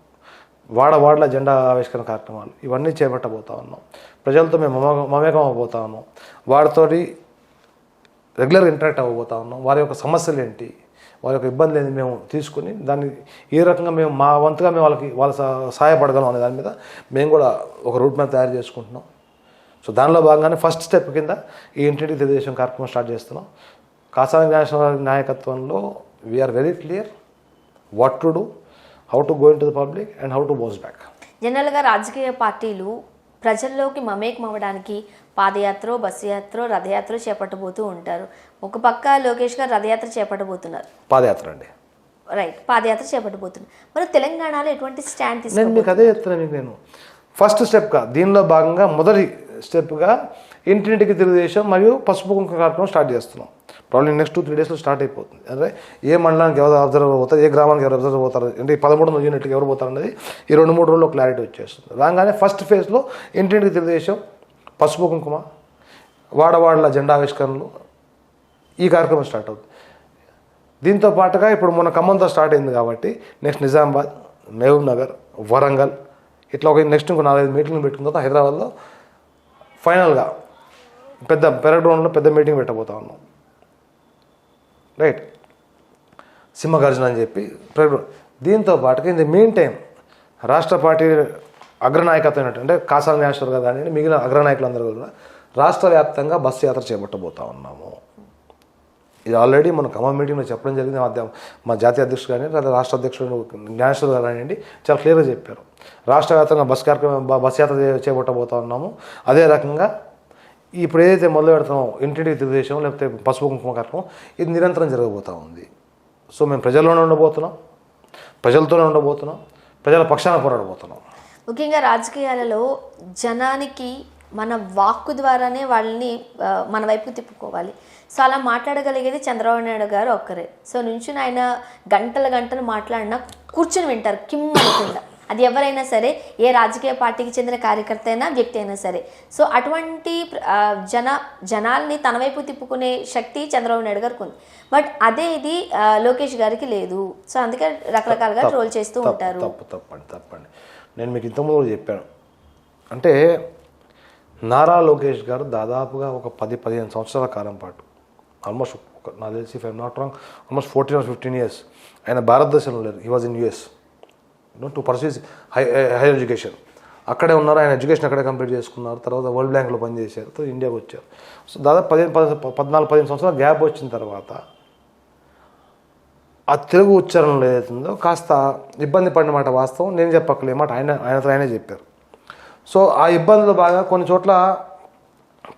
వాడవాడల జెండా ఆవిష్కరణ కార్యక్రమాలు ఇవన్నీ చేపట్టబోతా ఉన్నాం. ప్రజలతో మేము మమేకం అవ్వబోతా ఉన్నాం. వారితోటి రెగ్యులర్గా ఇంటరాక్ట్ అవ్వబోతా ఉన్నాం. వారి యొక్క సమస్యలు ఏంటి, వారి యొక్క ఇబ్బందులు ఏంటి మేము తీసుకుని దాన్ని ఏ రకంగా మేము మా వంతుగా మేము వాళ్ళ సహాయపడగలం అనే దాని మీద మేము కూడా ఒక రూట్ మ్యాప్ తయారు చేసుకుంటున్నాం. సో దానిలో భాగంగానే ఫస్ట్ స్టెప్ కింద ఈ ఇంటింటి తెలుగుదేశం కార్యక్రమం స్టార్ట్ చేస్తున్నాం. కాసాని జ్ఞానేశ్వర నాయకత్వంలో we are very clear what to do, how to go into the public and how to bounce back. జనరల్గా రాజకీయ పార్టీలు ప్రజల్లోకి మమేకం అవ్వడానికి పాదయాత్ర, బస్సు యాత్ర, రథయాత్ర చేపట్టబోతూ ఉంటారు. ఒక పక్క లోకేష్ గారు రథయాత్ర చేపట్టబోతున్నారు. పాదయాత్ర అండి, రైట్, పాదయాత్ర చేపట్టబోతున్నారు. మరి తెలంగాణలో ఎటువంటి స్టాండ్ తీసుకుని నేను మీకు అదే చెప్తున్నాను. నేను ఫస్ట్ స్టెప్గా దీనిలో భాగంగా మొదటి స్టెప్గా ఇంటింటికి తెలుగుదేశం మరియు పసుపు కుంకుమ కార్యక్రమం స్టార్ట్ చేస్తున్నాం. ప్రాబ్లమ్ నెక్స్ట్ 2-3 డేస్లో స్టార్ట్ అయిపోతుంది. అంటే ఏ మండలానికి ఎవరు అబ్జర్వర్ పోతారు, ఏ గ్రామానికి ఎవరు అబ్జర్వర్ పోతారు, అంటే 1300 యూనిట్కి ఎవరు పోతారు అనేది ఈ 2-3 రోజుల్లో క్లారిటీ వచ్చేస్తుంది. రాగానే ఫస్ట్ ఫేజ్లో ఇంటింటికి తెలుగుదేశం, పసుపు కుంకుమ, వాడవాడల జెండా ఆవిష్కరణలు, ఈ కార్యక్రమం స్టార్ట్ అవుతుంది. దీంతో పాటుగా ఇప్పుడు మొన్న ఖమ్మంతో స్టార్ట్ అయింది కాబట్టి నెక్స్ట్ నిజామాబాద్, మహబూబ్ నగర్, వరంగల్ ఇట్లా నెక్స్ట్ ఇంకో 4-5 మీటింగ్లు పెట్టుకున్న తర్వాత హైదరాబాద్లో ఫైనల్గా పెద్ద పెరగ్రౌండ్లో పెద్ద మీటింగ్ పెట్టబోతా ఉన్నాం. రైట్, సింహగర్జన అని చెప్పి దీంతో పాటుగా ఇన్ ది మెయిన్ టైం రాష్ట్ర పార్టీ అగ్రనాయకత్వం అంటే కాసాని జ్ఞానేశ్వర్ గారు కానీ మిగిలిన అగ్రనాయకులందరూ కూడా రాష్ట్ర వ్యాప్తంగా బస్సు యాత్ర చేపట్టబోతా ఉన్నాము. ఇది ఆల్రెడీ మన ఖమ్మం మీటింగ్లో చెప్పడం జరిగింది. మా జాతీయ అధ్యక్షుడు కానీ లేదా రాష్ట్ర అధ్యక్షుడు జ్ఞానేశ్వర్ గారు కానివ్వండి చాలా క్లియర్గా చెప్పారు. రాష్ట్ర వ్యాప్తంగా బస్ యాత్ర చేపట్టబోతా ఉన్నాము. అదే రకంగా ఇప్పుడు ఏదైతే మొదలు పెడతామో ఇంటింటికి తెలుగుదేశం లేకపోతే పసుపు కుంకుమ కార్యక్రమం ఇది నిరంతరం జరగబోతూ ఉంది. సో మేము ప్రజల్లోనే ఉండబోతున్నాం, ప్రజలతోనే ఉండబోతున్నాం, ప్రజల పక్షాన పోరాడబోతున్నాం. ముఖ్యంగా రాజకీయాలలో జనానికి మన వాక్కు ద్వారానే వాళ్ళని మన వైపు తిప్పుకోవాలి. సో అలా మాట్లాడగలిగేది చంద్రబాబు నాయుడు గారు ఒక్కరే. సో నుంచి ఆయన గంటలు మాట్లాడినా కూర్చొని వింటారు కిమ్ అనుకుండా. అది ఎవరైనా సరే, ఏ రాజకీయ పార్టీకి చెందిన కార్యకర్త అయినా, వ్యక్తి అయినా సరే. సో అటువంటి జనాల్ని తన వైపు తిప్పుకునే శక్తి చంద్రబాబు నాయుడు గారికి ఉంది. బట్ అదే ఇది లోకేష్ గారికి లేదు. సో అందుకే రకరకాలుగా ట్రోల్ చేస్తూ ఉంటారు. తప్పండి. నేను మీకు ఇంతకుముందు చెప్పాను. అంటే నారా లోకేష్ గారు దాదాపుగా ఒక 10-15 సంవత్సరాల కాలం పాటు ఆల్మోస్ట్ నాకు తెలిసి if I'm not wrong almost 14 or 15 years ఆయన భారతదేశంలో లేరు. He was in US to pursues higher education. అక్కడే ఉన్నారు. ఆయన ఎడ్యుకేషన్ అక్కడే కంప్లీట్ చేసుకున్నారు. తర్వాత వరల్డ్ బ్యాంక్లో పనిచేశారు. తర్వాత ఇండియాకి వచ్చారు. సో దాదాపు 14-15 సంవత్సరాల గ్యాప్ వచ్చిన తర్వాత ఆ తెలుగు ఉచ్చారణలో ఏదైతుందో కాస్త ఇబ్బంది పడిన మాట వాస్తవం. నేను చెప్పక్కలే మాట ఆయనే చెప్పారు. సో ఆ ఇబ్బందులు బాగా కొన్ని చోట్ల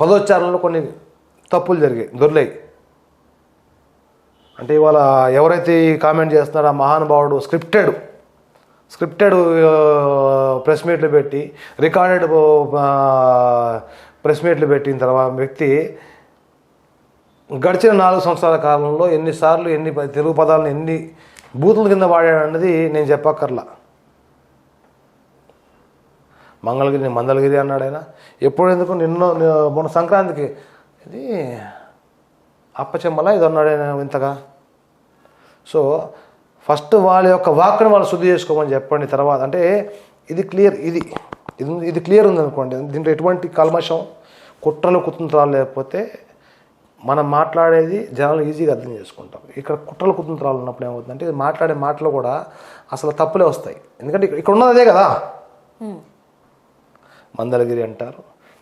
పదోచ్చారణలో కొన్ని తప్పులు దొరికాయి. అంటే ఇవాళ ఎవరైతే ఈ కామెంట్ చేస్తున్నారో ఆ మహానుభావుడు స్క్రిప్టెడ్ ప్రెస్ మీట్లు పెట్టి రికార్డెడ్ ప్రెస్ మీట్లు పెట్టిన తర్వాత వ్యక్తి గడిచిన 4 సంవత్సరాల కాలంలో ఎన్నిసార్లు ఎన్ని తెలుగు పదాలను ఎన్ని బూతుల కింద వాడాడన్నది నేను చెప్పక్కర్లా. మంగళగిరి అన్నాడు ఆయన. ఎప్పుడెందుకు మొన్న సంక్రాంతికి ఇది అప్పచెమ్మల ఇది అన్నాడు ఆయన ఇంతగా. సో ఫస్ట్ వాళ్ళ యొక్క వాక్కుని వాళ్ళు శుద్ధి చేసుకోమని చెప్పండి. తర్వాత అంటే ఇది క్లియర్ ఉందనుకోండి. దీంట్లో ఎటువంటి కల్మషం కుట్రలు కుతంత్రాలు లేకపోతే మనం మాట్లాడేది జనాలు ఈజీగా అర్థం చేసుకుంటాం. ఇక్కడ కుట్రలు కుతంత్రాలు ఉన్నప్పుడు ఏమవుతుందంటే మాట్లాడే మాటలు కూడా అసలు తప్పులే వస్తాయి. ఎందుకంటే ఇక్కడ ఉన్నది అదే కదా. మందలగిరి అంటారు,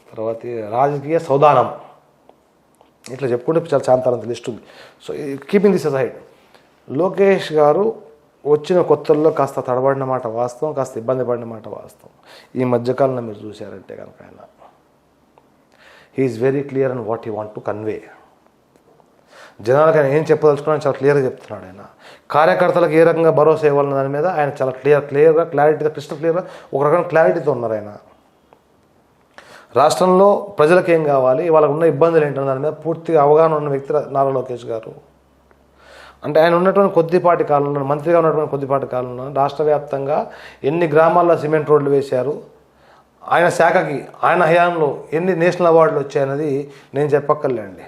తర్వాత రాజకీయ సౌదానం, ఇట్లా చెప్పుకుంటే చాలా చాంతాలంత లిస్ట్ ఉంది. So keeping this aside, Lokesh గారు వచ్చిన కొత్తల్లో కాస్త తడబడిన మాట వాస్తవం, కాస్త ఇబ్బంది పడిన మాట వాస్తవం. ఈ మధ్యకాలంలో మీరు చూశారంటే కనుక ఆయన he is very clear and what he want to convey. జనాలకు ఆయన ఏం చెప్పదలుచుకున్నా చాలా క్లియర్గా చెప్తున్నాడు. ఆయన కార్యకర్తలకు ఏ రకంగా భరోసా ఇవ్వాలన్న దాని మీద ఆయన చాలా క్లియర్గా క్లారిటీగా క్రిస్టల్ క్లియర్గా ఒక రకమైన క్లారిటీతో ఉన్నారు. ఆయన రాష్ట్రంలో ప్రజలకు ఏం కావాలి, వాళ్ళకు ఉన్న ఇబ్బందులు ఏంటన్న దాని మీద పూర్తిగా అవగాహన ఉన్న వ్యక్తి నారా లోకేష్ గారు. అంటే ఆయన ఉన్నటువంటి కొద్దిపాటి కాలంలో, మంత్రిగా ఉన్నటువంటి కొద్దిపాటి కాలంలో రాష్ట్ర వ్యాప్తంగా ఎన్ని గ్రామాల్లో సిమెంట్ రోడ్లు వేశారు, ఆయన శాఖకి ఆయన హయాంలో ఎన్ని నేషనల్ అవార్డులు వచ్చాయన్నది నేను చెప్పక్కర్లేండి.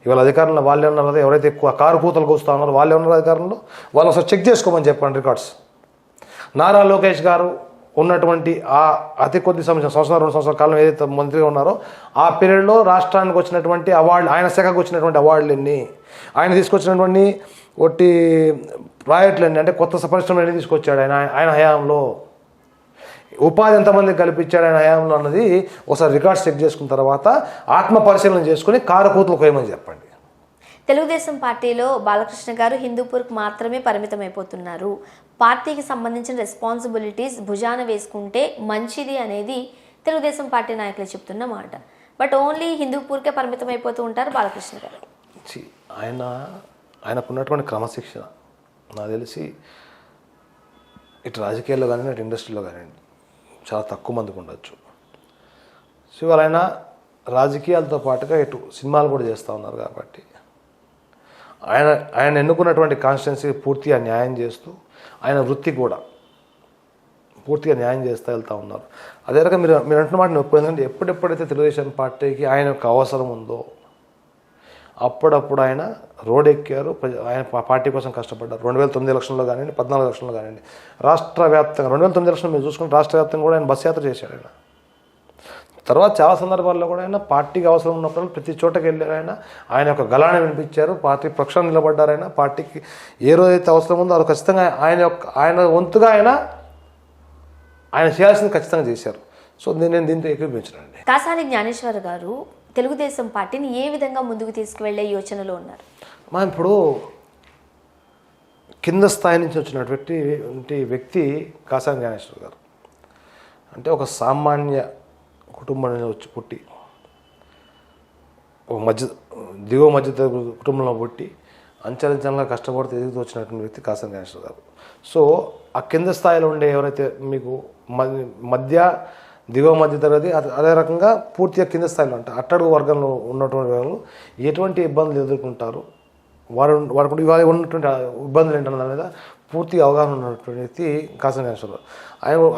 ఇవాళ అధికారంలో వాళ్ళే ఉన్నారు కదా, ఎవరైతే ఎక్కువ కారు కూతలు కూస్తూ ఉన్నారో వాళ్ళే ఉన్నారు అధికారంలో, వాళ్ళు ఒకసారి చెక్ చేసుకోమని చెప్పండి రికార్డ్స్. నారా లోకేష్ గారు ఉన్నటువంటి ఆ అతి కొద్ది సంవత్సరం 2 సంవత్సరాల కాలం ఏదైతే మంత్రిగా ఉన్నారో ఆ పీరియడ్లో రాష్ట్రానికి వచ్చినటువంటి అవార్డులు, ఆయన శాఖకు వచ్చినటువంటి అవార్డులు ఎన్ని, ఆయన తీసుకొచ్చినటువంటి ఒట్టి ప్రాజెక్టులు ఎన్ని, అంటే కొత్త పరిశ్రమలు ఎన్ని తీసుకొచ్చాడు ఆయన హయాంలో, ఉపాధి ఎంతమందికి కల్పించాడు ఆయన హయాంలో అన్నది ఒకసారి రికార్డ్స్ చెక్ చేసుకున్న తర్వాత ఆత్మ పరిశీలన చేసుకుని కారకూతలు కోయమని చెప్పండి. తెలుగుదేశం పార్టీలో బాలకృష్ణ గారు హిందూపూర్కి మాత్రమే పరిమితం అయిపోతున్నారు, పార్టీకి సంబంధించిన రెస్పాన్సిబిలిటీస్ భుజాన వేసుకుంటే మంచిది అనేది తెలుగుదేశం పార్టీ నాయకులు చెప్తున్న మాట. బట్ ఓన్లీ హిందూపూర్కే పరిమితం అయిపోతూ ఉంటారు బాలకృష్ణ గారు. ఆయనకున్నటువంటి క్రమశిక్షణ నాకు తెలిసి ఇటు రాజకీయాల్లో కానీ ఇటు ఇండస్ట్రీలో కానివ్వండి చాలా తక్కువ మందికి ఉండొచ్చు. సో ఇవాళ ఆయన రాజకీయాలతో పాటుగా ఇటు సినిమాలు కూడా చేస్తూ ఉన్నారు కాబట్టి ఆయన ఎన్నుకున్నటువంటి కాన్స్టిట్యున్సీ పూర్తిగా న్యాయం చేస్తూ ఆయన వృత్తికి కూడా పూర్తిగా న్యాయం చేస్తూ వెళ్తూ ఉన్నారు. అదే రకంగా మీరు అంటున్న మాట ఒప్పుకుందంటే ఎప్పుడెప్పుడైతే తెలుగుదేశం పార్టీకి ఆయన యొక్క అవసరం ఉందో అప్పుడప్పుడు ఆయన రోడ్ ఎక్కారు, ఆయన పార్టీ కోసం కష్టపడ్డారు. 2009 ఎలక్షన్లో కానివ్వండి, 14 ఎలక్షన్లో కానివ్వండి, రాష్ట్ర వ్యాప్తంగా 2009 ఎలక్షన్ మీరు చూసుకుంటే రాష్ట్ర వ్యాప్తంగా కూడా ఆయన బస్ యాత్ర చేశాడు. ఆయన తర్వాత చాలా సందర్భాల్లో కూడా ఆయన పార్టీకి అవసరం ఉన్నప్పుడు ప్రతి చోటకి వెళ్ళారు. ఆయన యొక్క గళాన్ని వినిపించారు, పార్టీ పక్షాన నిలబడ్డారు. ఆయన పార్టీకి ఏ రోజైతే అవసరం ఉందో అది ఖచ్చితంగా ఆయన వంతుగా ఆయన చేయాల్సింది ఖచ్చితంగా చేశారు. సో నేను దీంతో ఏకీభవించనండి. కాసాని జ్ఞానేశ్వర్ గారు తెలుగుదేశం పార్టీని ఏ విధంగా ముందుకు తీసుకువెళ్లే యోచనలో ఉన్నారు? ఇప్పుడు కింద స్థాయి నుంచి వచ్చినటువంటి వ్యక్తి కాసాని జ్ఞానేశ్వర్ గారు. అంటే ఒక సామాన్య కుటుంబం నుంచి వచ్చి పుట్టి ఒక దిగువ మధ్య కుటుంబంలో పుట్టి అంచెలంచెలుగా కష్టపడితే ఎదుగుతూ వచ్చినటువంటి వ్యక్తి కాసాని జ్ఞానేశ్వర్ గారు. సో ఆ కింద స్థాయిలో ఉండే ఎవరైతే మీకు దిగువ మధ్య తరగతి అదే రకంగా పూర్తిగా కింద స్థాయిలో అంటే అట్టడుగు వర్గంలో ఉన్నటువంటి వాళ్ళు ఎటువంటి ఇబ్బందులు ఎదుర్కొంటారు, వారికి ఇవాళ ఉన్నటువంటి ఇబ్బందులు ఏంటన్న దాని మీద పూర్తిగా అవగాహన ఉన్నటువంటి వ్యక్తి కాసాని జ్ఞానేశ్వర్ గారు.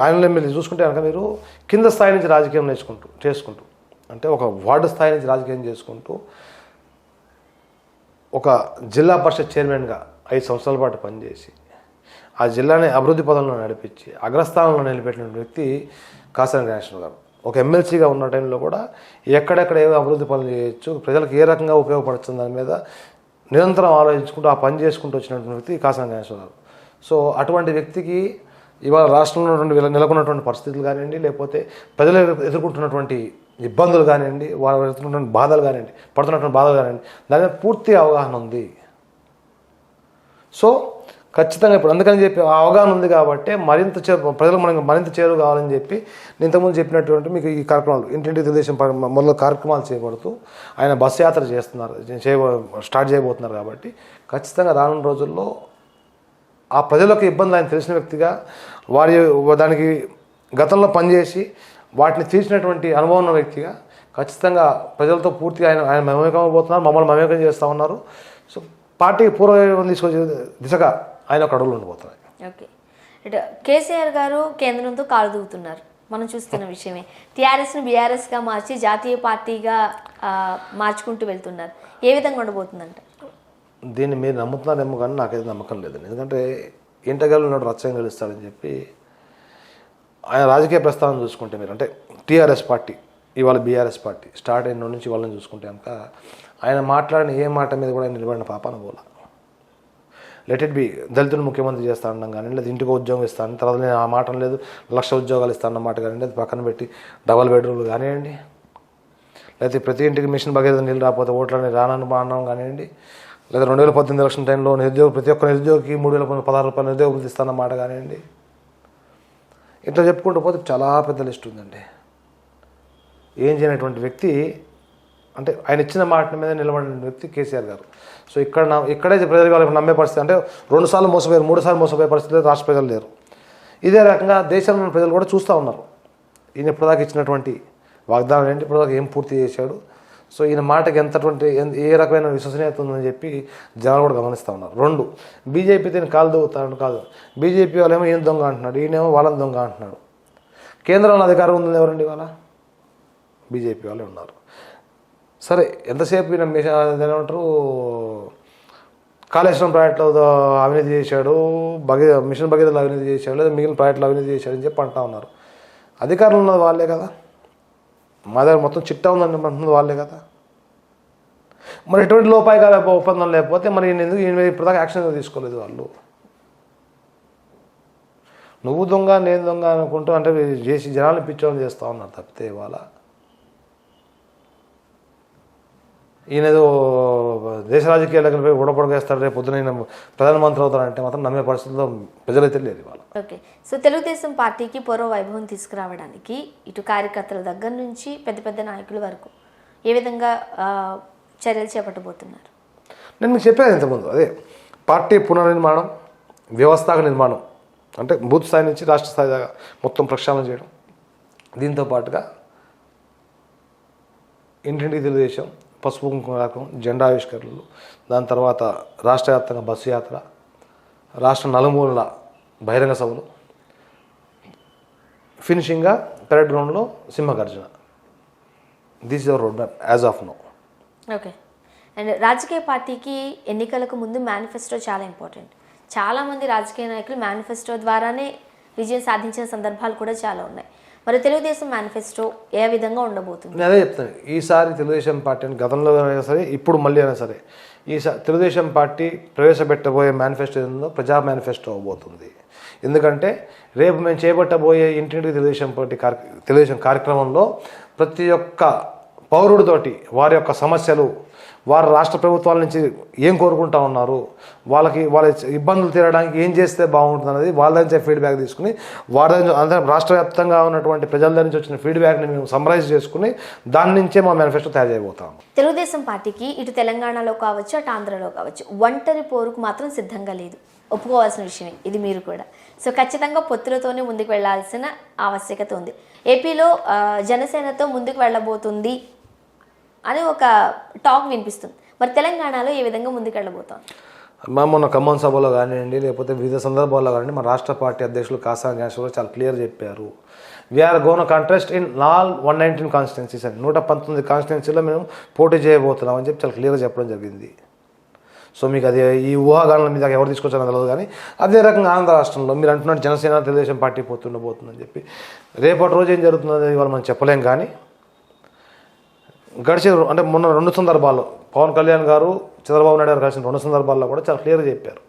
ఆయనలో మీరు చూసుకుంటే కనుక మీరు కింద స్థాయి నుంచి రాజకీయం చేసుకుంటూ అంటే ఒక వార్డు స్థాయి నుంచి రాజకీయం చేసుకుంటూ ఒక జిల్లా పరిషత్ చైర్మన్గా 5 సంవత్సరాల పాటు పనిచేసి ఆ జిల్లాని అభివృద్ధి పదంలో నడిపించి అగ్రస్థానంలో నిలబెట్టిన వ్యక్తి కాసాని జ్ఞానేశ్వర్ గారు. ఒక ఎమ్మెల్సీగా ఉన్న టైంలో కూడా ఎక్కడెక్కడ ఏ అభివృద్ధి పనులు చేయొచ్చు, ప్రజలకు ఏ రకంగా ఉపయోగపడుతుంది దాని మీద నిరంతరం ఆలోచించుకుంటూ ఆ పని చేసుకుంటూ వచ్చినటువంటి వ్యక్తి కాసాని జ్ఞానేశ్వరరావు. సో అటువంటి వ్యక్తికి ఇవాళ రాష్ట్రంలో నెలకొన్నటువంటి పరిస్థితులు కానివ్వండి, లేకపోతే ప్రజలు ఎదుర్కొంటున్నటువంటి ఇబ్బందులు కానివ్వండి, వాళ్ళు ఎదుర్కొంటున్న బాధలు కానివ్వండి, పడుతున్నటువంటి బాధలు కానివ్వండి, దాని మీద పూర్తి అవగాహన ఉంది. సో ఖచ్చితంగా ఇప్పుడు అందుకని చెప్పి ఆ అవగాహన ఉంది కాబట్టి ప్రజలకు మనకు మరింత చేరువ కావాలని చెప్పి నేను ఇంతకుముందు చెప్పినటువంటి మీకు ఈ కార్యక్రమాలు ఇంటింటి తెలుగుదేశం మొదలు కార్యక్రమాలు చేపడుతూ ఆయన బస్సు యాత్ర స్టార్ట్ చేయబోతున్నారు. కాబట్టి ఖచ్చితంగా రానున్న రోజుల్లో ఆ ప్రజలకు ఇబ్బంది ఆయన తెలిసిన వ్యక్తిగా దానికి గతంలో పనిచేసి వాటిని తీర్చినటువంటి అనుభవం ఉన్న వ్యక్తిగా ఖచ్చితంగా ప్రజలతో పూర్తిగా ఆయన మమేకం అవబోతున్నారు, మమ్మల్ని మమేకం చేస్తూ ఉన్నారు. సో పార్టీకి పూర్వం తీసుకొచ్చే దిశగా ఆయన ఒక అడుగులు ఉండిపోతున్నాయి. ఓకే, ఇటు కేసీఆర్ గారు కేంద్రంతో కాలు దూకుతున్నారు, మనం చూస్తున్న విషయమే. టీఆర్ఎస్ను బీఆర్ఎస్గా మార్చి జాతీయ పార్టీగా మార్చుకుంటూ వెళ్తున్నారు. ఏ విధంగా ఉండబోతుందంట? దీన్ని మీరు నమ్ముతున్నారేమో కానీ నాకైతే నమ్మకం లేదండి. ఎందుకంటే ఇంటగల్ ఉన్నాడు రచ్చం గెలుస్తాడని చెప్పి ఆయన రాజకీయ ప్రస్థానం చూసుకుంటే మీరు అంటే టీఆర్ఎస్ పార్టీ ఇవాళ బీఆర్ఎస్ పార్టీ స్టార్ట్ అయిన నుంచి వాళ్ళని చూసుకుంటే కనుక ఆయన మాట్లాడిన ఏ మాట మీద కూడా ఆయన నిలబడిన పాపాన పోలా. లెట్ ఇట్ బి దళితులు ముఖ్యమంత్రి చేస్తా అన్నాం కానీ లేదా ఇంటికి ఉద్యోగం ఇస్తాను, తర్వాత నేను ఆ మాట లేదు 1,00,000 ఉద్యోగాలు ఇస్తాను మాట కానీ అది పక్కన పెట్టి డబల్ బెడ్రూమ్లు కానివ్వండి, లేకపోతే ప్రతి ఇంటికి మిషన్ భగీరథ నీళ్ళు రాకపోతే ఓట్లని రానని బాగున్నాం కానివ్వండి, లేదా 2018 ఎలక్షన్ టైంలో ప్రతి ఒక్క నిరుద్యోగికి 3,016 రూపాయలు నిరుద్యోగం ఇస్తానన్నమాట కానివ్వండి. ఇట్లా చెప్పుకుంటూ పోతే చాలా పెద్ద లిస్ట్ ఉందండి. ఏం చేయనటువంటి వ్యక్తి అంటే ఆయన ఇచ్చిన మాట మీద నిలబడిన వ్యక్తి కేసీఆర్ గారు. సో ఇక్కడే ప్రజలు వాళ్ళకి నమ్మే పరిస్థితి అంటే 2 సార్లు మోసపోయారు, 3 సార్లు మోసపోయే పరిస్థితి రాష్ట్ర ప్రజలు లేరు. ఇదే రకంగా దేశంలో ప్రజలు కూడా చూస్తూ ఉన్నారు ఈయన ఇప్పటిదాకా ఇచ్చినటువంటి వాగ్దానం ఏంటి, ఇప్పటిదాకా ఏం పూర్తి చేశాడు. సో ఈయన మాటకి ఏ రకమైన విశ్వసనీయత ఉందని చెప్పి జనాలు కూడా గమనిస్తూ ఉన్నారు. 2 బీజేపీ దీన్ని కాలు దొవుతాడు కాదు, బీజేపీ వాళ్ళేమో ఈయన దొంగ అంటున్నాడు, ఈయనేమో వాళ్ళని దొంగ అంటున్నాడు. కేంద్రంలో అధికారం ఉంది ఎవరండి ఇవాళ? బీజేపీ వాళ్ళే ఉన్నారు. సరే ఎంతసేపు ఈయన ఏమంటారు కాళేశ్వరం ప్రాజెక్టులో అవినీతి చేశాడు, మిషన్ భగీరథలో అవినీతి చేశాడు, లేదా మిగిలిన ప్రాజెక్టులో అవినీతి చేశాడు అని చెప్పి అంటూ ఉన్నారు. అధికారంలో ఉన్నది వాళ్ళే కదా, మా దగ్గర మొత్తం చిట్టా ఉందని అంటున్నది వాళ్ళే కదా. మరి ఎటువంటి లోపాయికాల ఒప్పందం లేకపోతే మరి ఈయన ఇప్పటిదాకా యాక్షన్ తీసుకోలేదు వాళ్ళు. నువ్వు దొంగ నేను దొంగ అనుకుంటూ అంటే చేసి జనాలను పిచ్చోని చేస్తూ ఉన్నారు తప్పితే ఇవాళ ఈయనేదో దేశ రాజకీయాలకు పోయి ఉడపడగేస్తాడు, రేపు పొద్దున ఈయన ప్రధానమంత్రి అవుతాడంటే మాత్రం నమ్మే పరిస్థితుల్లో ప్రజలైతే లేదు ఇవాళ. ఓకే, సో తెలుగుదేశం పార్టీకి పూర్వ వైభవం తీసుకురావడానికి ఇటు కార్యకర్తల దగ్గర నుంచి పెద్ద పెద్ద నాయకుల వరకు ఏ విధంగా చర్యలు చేపట్టబోతున్నారు? నేను మీకు చెప్పాను ఇంతకుముందు, అదే పార్టీ పునర్నిర్మాణం, వ్యవస్థాగత నిర్మాణం అంటే బూత్ స్థాయి నుంచి రాష్ట్ర స్థాయి దాకా మొత్తం ప్రక్షాళన చేయడం, దీంతో పాటుగా ఇంటింటికి తెలుగుదేశం, పసుపు కుంకుమ రకం, జెండా ఆవిష్కరణలు, దాని తర్వాత రాష్ట్ర వ్యాప్తంగా బస్సు యాత్ర, రాష్ట్ర నలుమూలల బహిరంగ సభలు, ఫినిషింగ్గా పెరడ్ గ్రౌండ్లో సింహగర్జన. This is our road map as of now. Okay, and రాజకీయ పార్టీకి ఎన్నికలకు ముందు మేనిఫెస్టో చాలా ఇంపార్టెంట్. చాలామంది రాజకీయ నాయకులు మేనిఫెస్టో ద్వారానే విజయం సాధించిన సందర్భాలు కూడా చాలా ఉన్నాయి. మరి తెలుగుదేశం మేనిఫెస్టో ఏ విధంగా ఉండబోతుంది? నేను అదే చెప్తాను, ఈసారి తెలుగుదేశం పార్టీ అని గతంలో అయినా సరే ఇప్పుడు మళ్ళీ అయినా సరే ఈసారి తెలుగుదేశం పార్టీ ప్రవేశపెట్టబోయే మేనిఫెస్టో ఏందో ప్రజా మేనిఫెస్టో అవబోతుంది. ఎందుకంటే రేపు మేము చేపట్టబోయే ఇంటింటికి తెలుగుదేశం కార్యక్రమంలో ప్రతి ఒక్క పౌరుడితోటి వారి యొక్క సమస్యలు, వారు రాష్ట్ర ప్రభుత్వాల నుంచి ఏం కోరుకుంటా ఉన్నారు, వాళ్ళ ఇబ్బందులు తీరడానికి ఏం చేస్తే బాగుంటుంది అనేది వాళ్ళ నుంచి ఫీడ్బ్యాక్ తీసుకుని వారి అందరం రాష్ట్ర వ్యాప్తంగా ఉన్నటువంటి ప్రజల దగ్గర నుంచి వచ్చిన ఫీడ్బ్యాక్ని మేము సమ్మరైజ్ చేసుకుని దాని నుంచే మా మేనిఫెస్టో తయారు చేయబోతాం. తెలుగుదేశం పార్టీకి ఇటు తెలంగాణలో కావచ్చు అటు ఆంధ్రలో కావచ్చు ఒంటరి పోరుకు మాత్రం సిద్ధంగా లేదు, ఒప్పుకోవాల్సిన విషయమే ఇది మీరు కూడా. సో ఖచ్చితంగా పొత్తులతోనే ముందుకు వెళ్లాల్సిన ఆవశ్యకత ఉంది. ఏపీలో జనసేనతో ముందుకు వెళ్ళబోతుంది అని ఒక టాక్ వినిపిస్తుంది. మరి తెలంగాణలో ఏ విధంగా ముందుకు వెళ్ళబోతాం? మొన్న ఖమ్మం సభలో కానివ్వండి, లేకపోతే వివిధ సందర్భాల్లో కానివ్వండి, మా రాష్ట్ర పార్టీ అధ్యక్షులు కాసాని జ్ఞానేశ్వరరావు చాలా క్లియర్ చెప్పారు. We are gonna contest in all 119 constituencies అని 119 కాన్స్టిట్యున్సీలో మేము పోటీ చేయబోతున్నాం అని చెప్పి చాలా క్లియర్గా చెప్పడం జరిగింది. సో మీకు అది ఈ ఊహాగానాల మీద ఎవరు తీసుకొచ్చారో తెలియదు. కానీ అదే రకంగా ఆంధ్ర రాష్ట్రంలో మీరు అంటున్నట్టు జనసేన తెలుగుదేశం పార్టీ పోతుందని చెప్పి రేపటి రోజు ఏం జరుగుతుందో ఇవాళ మనం చెప్పలేం. కానీ గడిచే అంటే మొన్న 2 సందర్భాల్లో పవన్ కళ్యాణ్ గారు చంద్రబాబు నాయుడు గారు కలిసిన 2 సందర్భాల్లో కూడా చాలా క్లియర్గా చెప్పారు.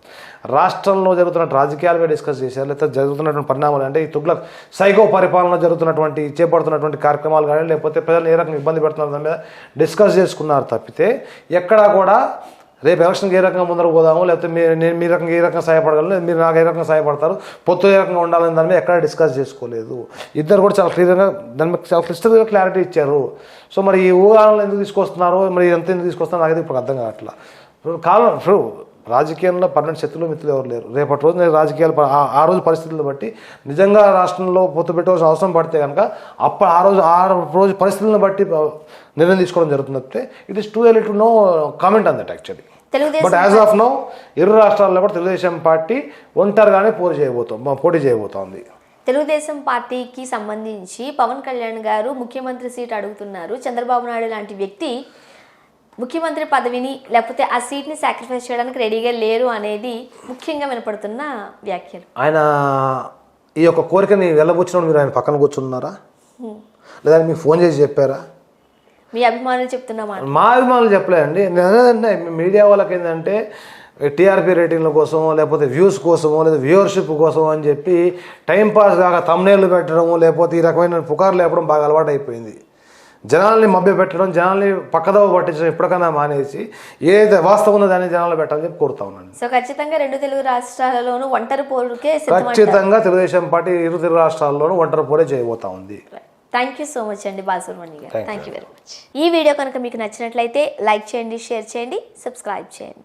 రాష్ట్రంలో జరుగుతున్న రాజకీయాలుగా డిస్కస్ చేశారు, లేకపోతే జరుగుతున్నటువంటి పరిణామాలు అంటే ఈ తుగ్లక్ సైకో పరిపాలన జరుగుతున్నటువంటి చేపడుతున్నటువంటి కార్యక్రమాలు కానీ లేకపోతే ప్రజలను ఏ రకంగా ఇబ్బంది పెడుతున్న దాని మీద డిస్కస్ చేసుకున్నారు తప్పితే ఎక్కడా కూడా రేపు ఎలక్షన్కి ఏ రకంగా ముందరకు పోదాము, లేకపోతే నేను మీ రకంగా ఏ రకంగా సహాయపడగలను, మీరు నాకు ఏ రకంగా సహాయపడతారు, పొత్తు ఏ రకంగా ఉండాలని దాని మీద ఎక్కడ డిస్కస్ చేసుకోలేదు. ఇద్దరు కూడా చాలా క్లియర్గా దాని మీద చాలా క్లిష్టంగా క్లారిటీ ఇచ్చారు. సో మరి ఈ ఊహాలను ఎందుకు తీసుకొస్తున్నారు, మరి ఎంత ఎందుకు తీసుకొస్తున్నారు నాకైతే ఇప్పుడు అర్థం కావట్లా. ఇప్పుడు రాజకీయంలో పన్నెండు శత్రులు మిత్రులు ఎవరు లేరు. రేపటి రోజు నేను రాజకీయాలు ఆ రోజు పరిస్థితులను బట్టి నిజంగా రాష్ట్రంలో పొత్తు పెట్టవలసిన అవసరం పడితే కనుక అప్పుడు ఆ రోజు పరిస్థితులను బట్టి నిర్ణయం తీసుకోవడం జరుగుతుంది తప్పితే it is too early to know comment on that actually. But as of now ఇరు రాష్ట్రాల్లో కూడా తెలుగుదేశం పార్టీ ఒంటరిగానే పోటీ చేయబోతోంది. తెలుగుదేశం పార్టీకి సంబంధించి పవన్ కళ్యాణ్ గారు ముఖ్యమంత్రి సీట్ అడుగుతున్నారు. చంద్రబాబు నాయుడు లాంటి వ్యక్తి ముఖ్యమంత్రి పదవిని లేకపోతే ఆ సీట్ని సాక్రిఫైస్ చేయడానికి రెడీగా లేరు అనేది ముఖ్యంగా వినపడుతున్న వ్యాఖ్యలు. ఆయన ఈ యొక్క కోరికని వెళ్ళబుచ్చినప్పుడు మీరు ఆయన పక్కన కూర్చున్నారా, లేదా మీకు ఫోన్ చేసి చెప్పారా? మీ అభిమానులు చెప్తున్నా మా అభిమానులు చెప్పలేదండి. నేనంటే మీడియా వాళ్ళకి ఏంటంటే టీఆర్పీ రేటింగ్ల కోసమో లేకపోతే వ్యూస్ కోసమో లేదా వ్యూవర్షిప్ కోసమో అని చెప్పి టైంపాస్ కాక thumbnail పెట్టడము లేకపోతే ఈ రకమైన పుకార్లు లేపడం బాగా అలవాటు అయిపోయింది. జనాల్ని మభ్యపెట్టడం, జనాల్ని పక్కదవ పట్టించడం ఎప్పటికైనా మానేసి ఏదైతే వాస్తవం ఉందో దాన్ని జనాలు పెట్టాలని చెప్పి కోరుతా ఉన్నాను. సో ఖచ్చితంగా 2 తెలుగు రాష్ట్రాలలోనూ ఒంటరి పోరుకే ఖచ్చితంగా తెలుగుదేశం పార్టీ 2 తెలుగు రాష్ట్రాల్లోనూ ఒంటరి పోరే చేయబోతా ఉంది. థ్యాంక్ యూ సో మచ్ అండి బాలసుబ్రహ్మణ్యం గారు. Thank you very much. ఈ వీడియో కనుక మీకు నచ్చినట్లయితే లైక్ చేయండి, షేర్ చేయండి, సబ్స్క్రైబ్ చేయండి.